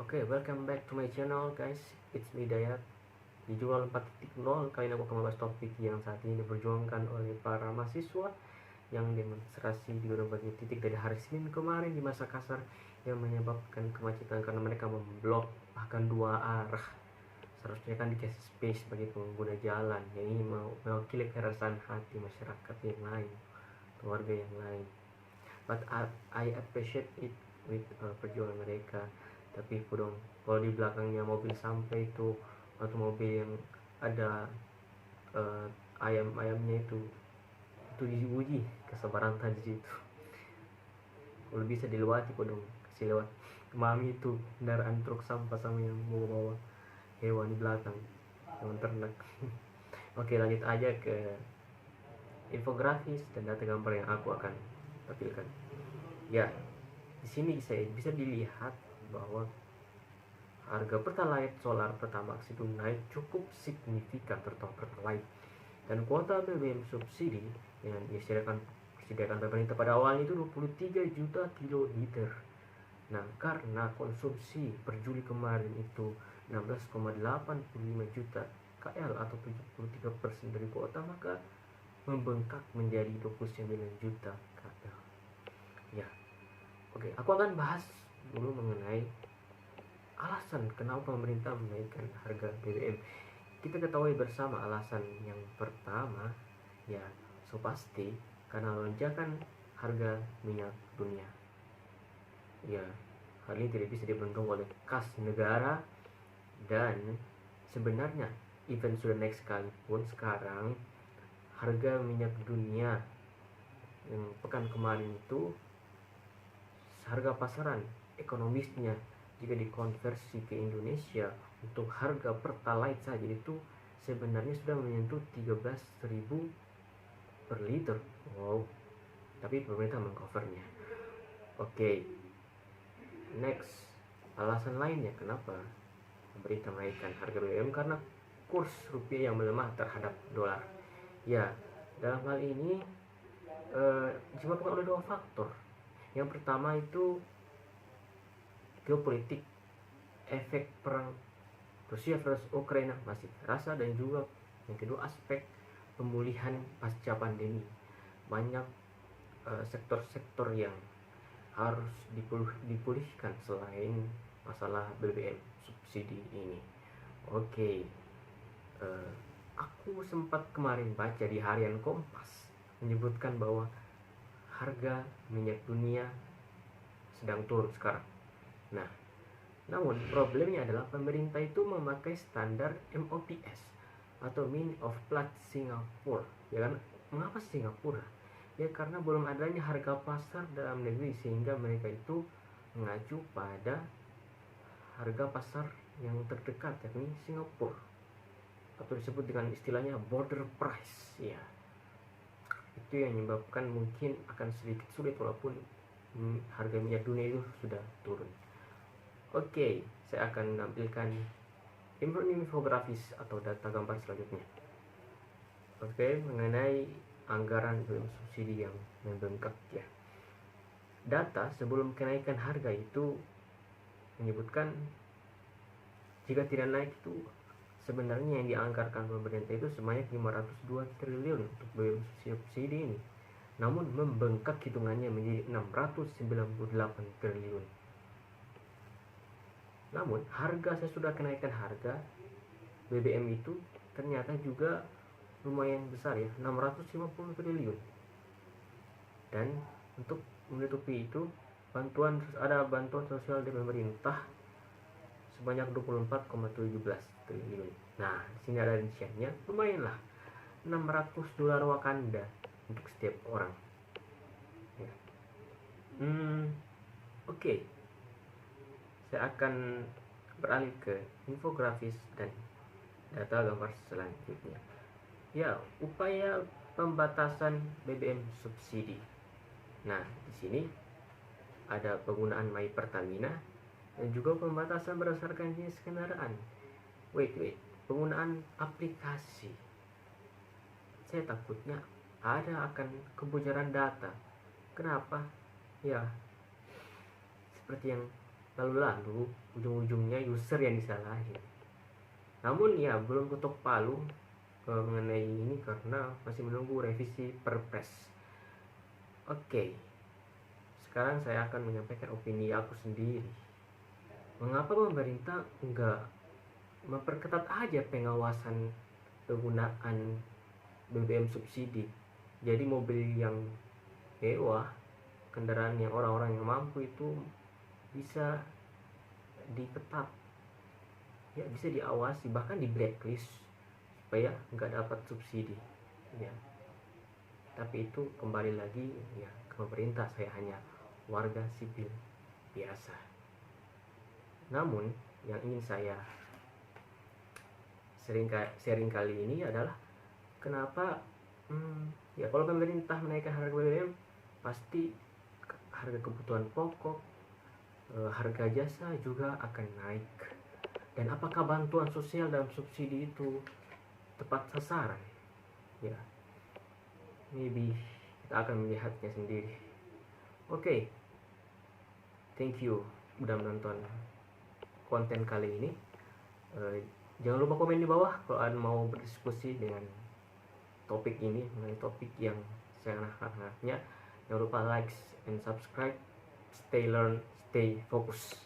Oke, welcome back to my channel guys. It's me Dayat. Dijual 4.0 kali ini aku akan membahas topik yang saat ini diperjuangkan oleh para mahasiswa yang demonstrasi di berbagai titik dari hari Senin kemarin di masa kasar yang menyebabkan kemacetan karena mereka memblok bahkan dua arah. Seharusnya kan dikasih space bagi pengguna jalan yang ini mewakili keresahan hati masyarakat yang lain, keluarga yang lain. But I appreciate it with perjuangan mereka. Tapi dong, kalau di belakangnya mobil sampai itu atau mobil yang ada ayam-ayamnya itu diuji kesabaran tadi itu. Kalau bisa dilewati dong, kasih lewat mami itu kendaraan truk sampah sama yang bawa hewan di belakang, hewan ternak. Oke, lanjut aja ke infografis dan data gambar yang aku akan tampilkan. Ya, di sini saya bisa dilihat bahwa harga Pertalite Solar Pertamax itu naik cukup signifikan, terutama Pertalite, dan kuota BBM subsidi yang disediakan pemerintah pada awalnya itu 23 juta kiloliter. Nah, karena konsumsi per Juli kemarin itu 16,85 juta KL atau 73% dari kuota, maka membengkak menjadi 29 juta KL. Ya, oke, aku akan bahas dulu mengenai alasan kenapa pemerintah menaikkan harga BBM. Kita ketahui bersama alasan yang pertama, ya so pasti karena lonjakan harga minyak dunia. Ya, hal ini tidak bisa dibendung oleh kas negara, dan sebenarnya event sudah naik sekalipun sekarang harga minyak dunia yang pekan kemarin itu harga pasaran ekonomisnya jika dikonversi ke Indonesia untuk harga Pertalite saja itu sebenarnya sudah menyentuh 13.000 per liter. Wow, tapi pemerintah mengcovernya. Oke, next, alasan lainnya kenapa pemerintah menaikkan harga BBM karena kurs rupiah yang melemah terhadap dolar. Ya, dalam hal ini disebabkan oleh dua faktor. Yang pertama itu geopolitik, efek perang Rusia versus Ukraina masih terasa, dan juga yang kedua aspek pemulihan pasca pandemi. Banyak sektor-sektor yang harus dipulihkan selain masalah BBM subsidi ini. Oke, aku sempat kemarin baca di harian Kompas menyebutkan bahwa harga minyak dunia sedang turun sekarang. Nah, namun problemnya adalah pemerintah itu memakai standar MOPS atau Mean of Plat Singapura. Ya kan? Mengapa Singapura? Ya karena belum adanya harga pasar dalam negeri, sehingga mereka itu mengacu pada harga pasar yang terdekat, yakni Singapura, atau disebut dengan istilahnya border price. Ya, itu yang menyebabkan mungkin akan sedikit sulit walaupun harga minyak dunia itu sudah turun. Oke, saya akan menampilkan infografis atau data gambar selanjutnya. Oke, mengenai anggaran BBM subsidi yang membengkak ya. Data sebelum kenaikan harga itu menyebutkan jika tidak naik itu sebenarnya yang dianggarkan pemerintah itu sebanyak 502 triliun untuk BBM subsidi ini. Namun membengkak hitungannya menjadi 698 triliun. Namun harga sesudah kenaikan harga BBM itu ternyata juga lumayan besar ya, 650 triliun. Dan untuk menutupi itu ada bantuan sosial dari pemerintah sebanyak 24,17 triliun. Nah, di sini ada rinciannya, lumayan lah, $600 Wakanda untuk setiap orang. Ya. Oke. Saya akan beralih ke infografis dan data gambar selanjutnya. Ya, upaya pembatasan BBM subsidi. Nah, di sini ada penggunaan My Pertamina dan juga pembatasan berdasarkan jenis kendaraan. Wait, penggunaan aplikasi. Saya takutnya ada akan kebocoran data. Kenapa? Ya, seperti yang lalu ujung-ujungnya user yang disalahin. Namun ya belum ketok palu mengenai ini karena masih menunggu revisi Perpres. Oke, sekarang saya akan menyampaikan opini aku sendiri. Mengapa pemerintah enggak memperketat aja pengawasan penggunaan BBM subsidi? Jadi mobil yang mewah, kendaraan yang orang-orang yang mampu itu bisa diketat, ya bisa diawasi, bahkan di blacklist supaya nggak dapat subsidi ya. Tapi itu kembali lagi ya ke pemerintah, saya hanya warga sipil biasa. Namun yang ingin saya sharing kali ini adalah kenapa ya kalau pemerintah menaikkan harga BBM pasti harga kebutuhan pokok, harga jasa juga akan naik. Dan apakah bantuan sosial dalam subsidi itu tepat sasaran? Ya, maybe kita akan melihatnya sendiri. Oke, thank you udah menonton konten kali ini. Jangan lupa komen di bawah kalau ada mau berdiskusi dengan topik ini, mengenai topik yang saya hangat-hangatnya. Jangan lupa like and subscribe. Stay learn, stay focus.